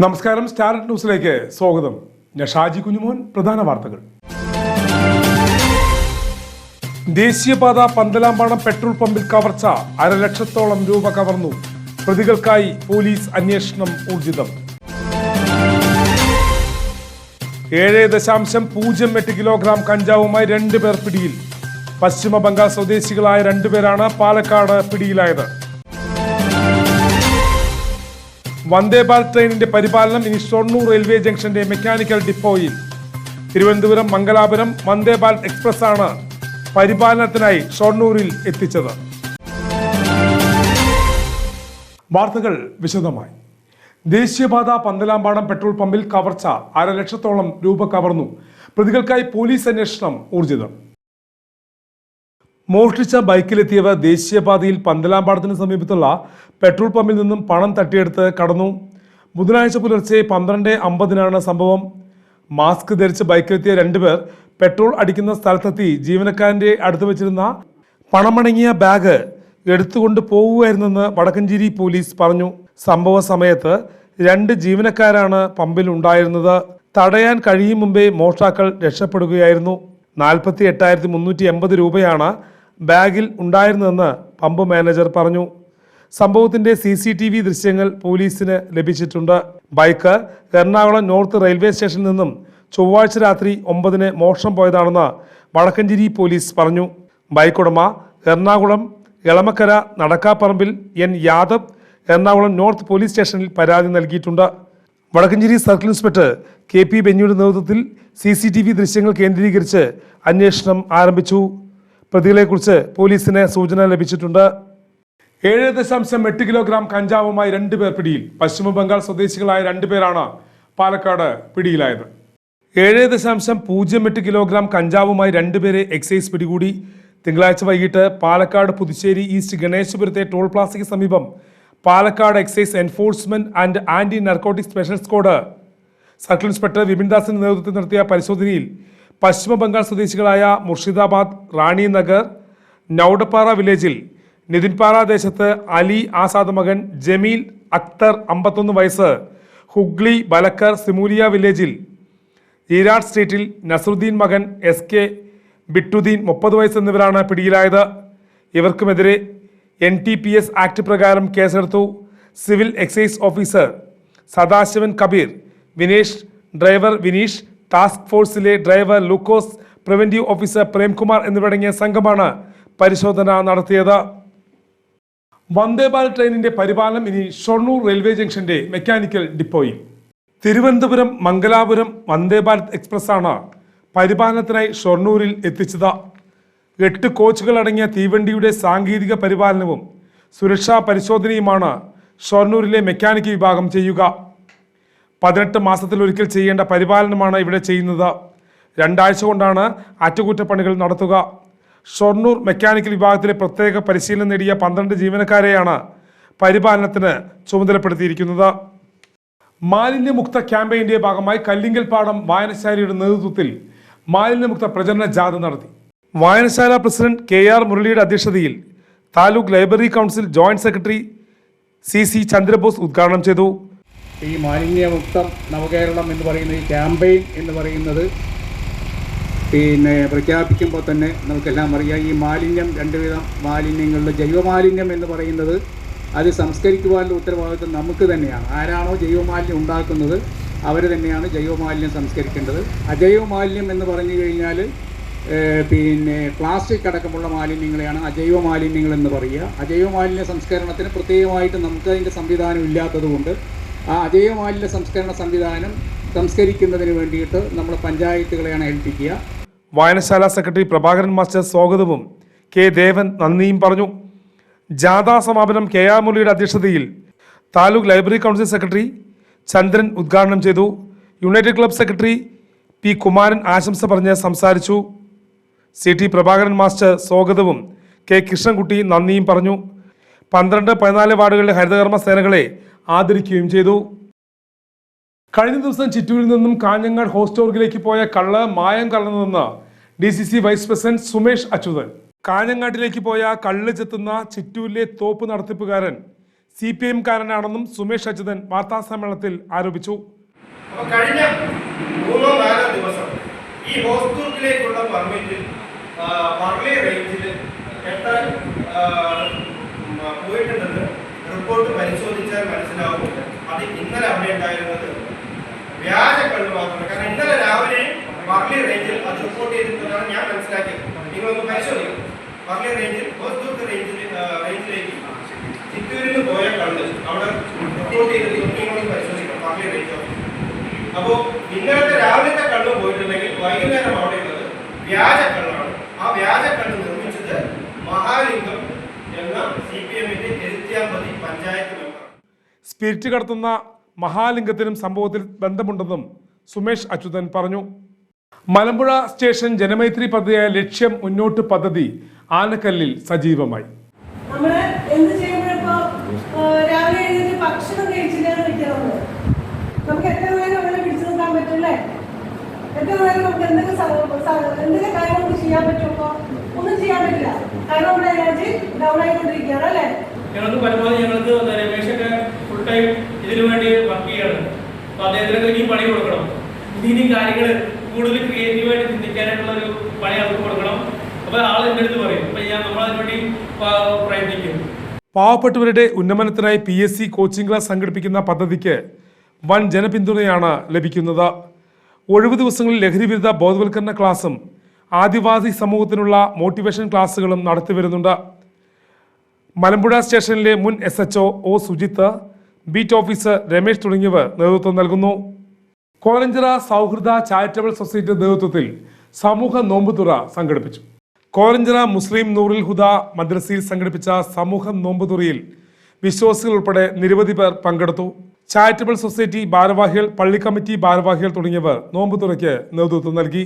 നമസ്കാരം. സ്റ്റാർ ന്യൂസിലേക്ക് സ്വാഗതം. ഞാൻ ഷാജി കുഞ്ഞുമോൻ. പ്രധാന വാർത്തകൾ. ദേശീയപാത പന്തലാംപാടം പെട്രോൾ പമ്പിൽ കവർച്ച. 1.5 ലക്ഷത്തോളം രൂപ കവർന്നു. പ്രതികൾക്കായി പോലീസ് അന്വേഷണം ഊർജിതം. 7.08 കിലോഗ്രാം കഞ്ചാവുമായി 2 പേർ പിടിയിൽ. പശ്ചിമ ബംഗാൾ സ്വദേശികളായ 2 പേരാണ് പാലക്കാട് പിടിയിലായത്. വന്ദേ ഭാരത് ട്രെയിനിന്റെ പരിപാലനം ഇനി ഷൊർണൂർ റെയിൽവേ ജംഗ്ഷന്റെ മെക്കാനിക്കൽ ഡിപ്പോയിൽ. തിരുവനന്തപുരം മംഗലാപുരം വന്ദേ ഭാരത് എക്സ്പ്രസ് ആണ് പരിപാലനത്തിനായി ഷൊർണൂരിൽ എത്തിച്ചത്. വാർത്തകൾ വിശദമായി. ദേശീയപാത പന്തലാംപാടം പെട്രോൾ പമ്പിൽ കവർച്ച. 1.5 ലക്ഷത്തോളം രൂപ കവർന്നു. പ്രതികൾക്കായി പോലീസ് അന്വേഷണം ഊർജിതം. മോഷ്ടിച്ച ബൈക്കിലെത്തിയവർ ദേശീയപാതയിൽ പന്തലാംപാടത്തിന് സമീപത്തുള്ള പെട്രോൾ പമ്പിൽ നിന്നും പണം തട്ടിയെടുത്ത് കടന്നു. ബുധനാഴ്ച പുലർച്ചെ 12:50 സംഭവം. മാസ്ക് ധരിച്ച് ബൈക്കിലെത്തിയ 2 പേർ പെട്രോൾ അടിക്കുന്ന സ്ഥലത്തെത്തി ജീവനക്കാരൻ്റെ അടുത്ത് വെച്ചിരുന്ന പണമടങ്ങിയ ബാഗ് എടുത്തുകൊണ്ട് പോവുകയായിരുന്നെന്ന് വടക്കഞ്ചേരി പോലീസ് പറഞ്ഞു. സംഭവ സമയത്ത് 2 ജീവനക്കാരാണ് പമ്പിൽ ഉണ്ടായിരുന്നത്. തടയാൻ കഴിയും മുമ്പേ മോഷ്ടാക്കൾ രക്ഷപ്പെടുകയായിരുന്നു. 48,380 രൂപയാണ് ബാഗിൽ ഉണ്ടായിരുന്നതെന്ന് പമ്പ് മാനേജർ പറഞ്ഞു. സംഭവത്തിന്റെ CCTV ദൃശ്യങ്ങൾ പോലീസിന് ലഭിച്ചിട്ടുണ്ട്. ബൈക്ക് എറണാകുളം നോർത്ത് റെയിൽവേ സ്റ്റേഷനിൽ നിന്നും ചൊവ്വാഴ്ച രാത്രി 9-ന് മോഷണം പോയതാണെന്ന് വടക്കഞ്ചേരി പോലീസ് പറഞ്ഞു. ബൈക്ക് ഉടമ എറണാകുളം എളമക്കര നടക്കാപ്പറമ്പിൽ N Yadav Ernakulam north police സ്റ്റേഷനിൽ പരാതി നൽകിയിട്ടുണ്ട്. വടക്കഞ്ചേരി സർക്കിൾ ഇൻസ്പെക്ടർ KP ബെന്നിയുടെ നേതൃത്വത്തിൽ CCTV ദൃശ്യങ്ങൾ കേന്ദ്രീകരിച്ച് അന്വേഷണം ആരംഭിച്ചു. പ്രതികളെക്കുറിച്ച് പോലീസിന് സൂചന ലഭിച്ചിട്ടുണ്ട്. 7.8 കിലോഗ്രാം കഞ്ചാവുമായി 2 പേർ പിടിയിൽ. പശ്ചിമ ബംഗാൾ സ്വദേശികളായ 2 പേരാണ് പാലക്കാട് പിടിയിലായത്. 7.08 കിലോഗ്രാം കഞ്ചാവുമായി 2 പേരെ എക്സൈസ് പിടികൂടി. തിങ്കളാഴ്ച വൈകിട്ട് പാലക്കാട് പുതുശ്ശേരി ഈസ്റ്റ് ഗണേശപുരത്തെ ടോൾ പ്ലാസയ്ക്ക് സമീപം Palakkad excise enforcement and anti narcotic special squad circle inspector Vipin ദാസിന്റെ നേതൃത്വത്തിൽ നടത്തിയ പരിശോധനയിൽ പശ്ചിമ ബംഗാൾ സ്വദേശികളായ മുർഷിദാബാദ് റാണി നഗർ നൌഡപ്പാറ വില്ലേജിൽ നിതിൻപാറ ദേശത്ത് അലി ആസാദ് മകൻ ജമീൽ അക്തർ 51 വയസ്സ്, ഹുഗ്ലി ബലക്കർ സിമൂലിയ വില്ലേജിൽ ഈരാട് സ്ട്രീറ്റിൽ നസറുദ്ദീൻ മകൻ SK ബിട്ടുദ്ദീൻ 30 വയസ്സ് എന്നിവരാണ് പിടിയിലായത്. ഇവർക്കുമെതിരെ NTPS ആക്ട് പ്രകാരം കേസെടുത്തു. Civil excise officer Sadasivan Kabeer, Vinesh driver Vineesh, task ഫോഴ്സിലെ driver Lukose, preventive officer Premkumar എന്നിവരടങ്ങിയ സംഘമാണ് പരിശോധന നടത്തിയത്. വന്ദേ ഭാരത് ട്രെയിനിന്റെ പരിപാലനം ഇനി ഷൊർണൂർ റെയിൽവേ ജംഗ്ഷന്റെ മെക്കാനിക്കൽ ഡിപ്പോയിൽ. തിരുവനന്തപുരം മംഗലാപുരം വന്ദേ ഭാരത് എക്സ്പ്രസ് ആണ് പരിപാലനത്തിനായി ഷൊർണൂരിൽ എത്തിച്ചത്. 8 കോച്ചുകൾ അടങ്ങിയ തീവണ്ടിയുടെ സാങ്കേതിക പരിപാലനവും സുരക്ഷാ പരിശോധനയുമാണ് ഷൊർണൂരിലെ മെക്കാനിക് വിഭാഗം ചെയ്യുക. 18 മാസത്തിലൊരിക്കൽ ചെയ്യേണ്ട പരിപാലനമാണ് ഇവിടെ ചെയ്യുന്നത്. 2 ആഴ്ച കൊണ്ടാണ് അറ്റകുറ്റപ്പണികൾ നടത്തുക. ഷൊർണൂർ മെക്കാനിക്കൽ വിഭാഗത്തിലെ പ്രത്യേക പരിശീലനം നേടിയ 12 ജീവനക്കാരെയാണ് പരിപാലനത്തിന് ചുമതലപ്പെടുത്തിയിരിക്കുന്നത്. മാലിന്യമുക്ത ക്യാമ്പയിന്റെ ഭാഗമായി കല്ലിങ്കൽപ്പാടം വായനശാലയുടെ നേതൃത്വത്തിൽ മാലിന്യമുക്ത പ്രചരണ ജാഥ നടത്തി. വായനശാല പ്രസിഡന്റ് KR മുരളിയുടെ അധ്യക്ഷതയിൽ taluk library council joint secretary CC Chandrabose ഉദ്ഘാടനം ചെയ്തു. ഈ മാലിന്യമുക്തം നവകേരളം എന്ന് പറയുന്ന ഈ ക്യാമ്പയിൻ എന്ന് പറയുന്നത് പ്രഖ്യാപിക്കുമ്പോൾ തന്നെ നമുക്കെല്ലാം അറിയാം, ഈ മാലിന്യം 2 വിധം മാലിന്യങ്ങളിൽ ജൈവമാലിന്യം എന്ന് പറയുന്നത് അത് സംസ്കരിക്കുവാനുള്ള ഉത്തരവാദിത്വം നമുക്ക് തന്നെയാണ്. ആരാണോ ജൈവമാലിന്യം ഉണ്ടാക്കുന്നത് അവർ തന്നെയാണ് ജൈവമാലിന്യം സംസ്കരിക്കേണ്ടത്. അജൈവമാലിന്യം എന്ന് പറഞ്ഞു കഴിഞ്ഞാൽ പ്ലാസ്റ്റിക് അടക്കമുള്ള മാലിന്യങ്ങളെയാണ് അജൈവ മാലിന്യങ്ങൾ എന്ന് പറയുക. അജൈവ മാലിന്യ സംസ്കരണത്തിന് പ്രത്യേകമായിട്ട് നമുക്ക് അതിൻ്റെ സംവിധാനം ഇല്ലാത്തതുകൊണ്ട് ആ അജൈവ മാലിന്യ സംസ്കരണ സംവിധാനം സംസ്കരിക്കുന്നതിന് വേണ്ടിയിട്ട് നമ്മൾ പഞ്ചായത്തുകളെയാണ് ഏൽപ്പിക്കുക. വായനശാല സെക്രട്ടറി പ്രഭാകരൻ മാസ്റ്റർ സ്വാഗതവും K ദേവൻ നന്ദിയും പറഞ്ഞു. ജാഥാ സമാപനം KR മുരളിയുടെ അധ്യക്ഷതയിൽ താലൂക്ക് ലൈബ്രറി കൗൺസിൽ സെക്രട്ടറി ചന്ദ്രൻ ഉദ്ഘാടനം ചെയ്തു. United club secretary P Kumaran ആശംസ പറഞ്ഞ് സംസാരിച്ചു. CT പ്രഭാകരൻ മാസ്റ്റർ സ്വാഗതവും K കൃഷ്ണൻകുട്ടി നന്ദിയും പറഞ്ഞു. 12-14 വാർഡുകളിലെ ഹരിതകർമ്മ സേനകളെ ആദരിക്കുകയും ചെയ്തു. കഴിഞ്ഞ ദിവസം ചിറ്റൂരിൽ നിന്നും കാഞ്ഞങ്ങാട് ഹോസ്റ്റോർഗിലേക്ക് പോയ കള്ള് മായം കലർന്നതെന്ന് DCC vice president Sumesh Achuthan. കാഞ്ഞങ്ങാട്ടിലേക്ക് പോയ കള്ള് ചെത്തുന്ന ചിറ്റൂരിലെ തോപ്പ് നടത്തിപ്പുകാരൻ CPM-കാരനാണെന്നും സുമേഷ് അച്യുതൻ വാർത്താസമ്മേളനത്തിൽ ആരോപിച്ചു. കഴിഞ്ഞ 3-4 ദിവസം ഈ ഹോസ്പിറ്റലിലേക്കുള്ള പെർമിറ്റിൽ വർളി റേഞ്ചിൽ എത്ര പോയിട്ടുണ്ടെന്ന് റിപ്പോർട്ട് പരിശോധിച്ചാൽ മനസ്സിലാവുന്നുണ്ട്. അത് ഇന്നലെ അവിടെ ഉണ്ടായിരുന്നത് വ്യാജ കള്ള് മാത്രമാണ്. കാരണം ഇന്നലെ രാവിലെ വർളി റേഞ്ചിൽ അത് റിപ്പോർട്ട് ചെയ്തിട്ടുള്ളതാണ് ഞാൻ മനസ്സിലാക്കിയത്. നിങ്ങളൊന്ന് പരിശോധിക്കും. വർളി റേഞ്ചിൽ ഹോസ്പിറ്റൽ റേഞ്ചിലേക്ക് ചിറ്റൂരിന് പോയ കള്ള് അവിടെ റിപ്പോർട്ട് ചെയ്തത് നിങ്ങളൊന്ന് പരിശോധിക്കണം. വർളി റേഞ്ച്. അപ്പോൾ ഇന്നലത്തെ രാവിലത്തെ കള്ള് പോയിട്ടുണ്ടെങ്കിൽ വൈകുന്നേരം അവിടെ ഉള്ളത് വ്യാജ കള്ളാണ്. ആ വ്യാജ കള്ള് നിർമ്മിച്ചത് മഹാലിംഗം എന്ന CPM-ന്റെ എഴുത്തിയാമ്പതി പഞ്ചായത്ത് മെമ്പർ. സ്പിരിറ്റ് കടത്തുന്ന മഹാലിംഗത്തിനും സംഭവത്തിൽ ബന്ധമുണ്ടെന്നും സുമേഷ് അച്യുതൻ പറഞ്ഞു. മലമ്പുഴ സ്റ്റേഷൻ ജനമൈത്രി പദ്ധതിയായ ലക്ഷ്യം മുന്നോട്ട് പദ്ധതി ആനക്കല്ലിൽ സജീവമായി. നമ്മള് എന്ത് ചെയ്യുമ്പോഴിപ്പോ രാവിലെ എഴുന്നേറ്റ് ഭക്ഷണം കഴിച്ചിട്ടാണ് നിൽക്കുന്നത്. നമുക്ക് എത്ര നേരം അവിടെ പിടിച്ചു നിൽക്കാൻ പറ്റൂല്ലേ? എത്ര നേരം നമുക്ക് എന്തൊക്കെ കാര്യം നമുക്ക് ചെയ്യാൻ പറ്റുമോ? ഒന്നും ചെയ്യാൻ പറ്റില്ല. കാരണം നമ്മുടെ എനർജി ഡൗൺ ആയിക്കൊണ്ടിരിക്കുകയാണ് അല്ലേ? ഞങ്ങൾക്ക് പരമാവധി ഞങ്ങൾക്ക് രമേശൊക്കെ ഫുൾ ടൈം ഇതിനു വേണ്ടി വർക്ക് ചെയ്യാണ്. അപ്പൊ അദ്ദേഹത്തിനൊക്കെ ഇനിയും പണി കൊടുക്കണം. ഇനിയും കാര്യങ്ങൾ കൂടുതൽ ക്രിയേറ്റീവായിട്ട് ചിന്തിക്കാനായിട്ടുള്ള ഒരു പണി അവർക്ക് കൊടുക്കണം. അപ്പൊ ആൾ എൻ്റെ അടുത്ത് പറയും. അപ്പൊ നമ്മൾ അതിനുവേണ്ടി പ്രയത്നിക്കും. പാവപ്പെട്ടവരുടെ ഉന്നമനത്തിനായി PSC കോച്ചിംഗ് ക്ലാസ് സംഘടിപ്പിക്കുന്ന പദ്ധതിക്ക് വൻ ജനപിന്തുണയാണ് ലഭിക്കുന്നത്. ഒഴിവു ദിവസങ്ങളിൽ ലഹരിവിരുദ്ധ ബോധവൽക്കരണ ക്ലാസും ആദിവാസി സമൂഹത്തിനുള്ള മോട്ടിവേഷൻ ക്ലാസുകളും നടത്തിവരുന്നുണ്ട്. മലമ്പുഴ സ്റ്റേഷനിലെ മുൻ SHO O Sujith, beat officer Ramesh തുടങ്ങിയവർ നേതൃത്വം നൽകുന്നു. കോലഞ്ചിറ സൗഹൃദ ചാരിറ്റബിൾ സൊസൈറ്റി നേതൃത്വത്തിൽ സമൂഹ നോമ്പുതുറ സംഘടിപ്പിച്ചു. കോലഞ്ചിറ മുസ്ലിം നൂറുൽ ഹുദ മദ്രസയിൽ സംഘടിപ്പിച്ച സമൂഹ നോമ്പുതുറയിൽ വിശ്വാസികൾ ഉൾപ്പെടെ നിരവധി പേർ പങ്കെടുത്തു. ചാരിറ്റബിൾ സൊസൈറ്റി ഭാരവാഹികൾ, പള്ളി കമ്മിറ്റി ഭാരവാഹികൾ തുടങ്ങിയവർ നോമ്പുതുറയ്ക്ക് നേതൃത്വം നൽകി.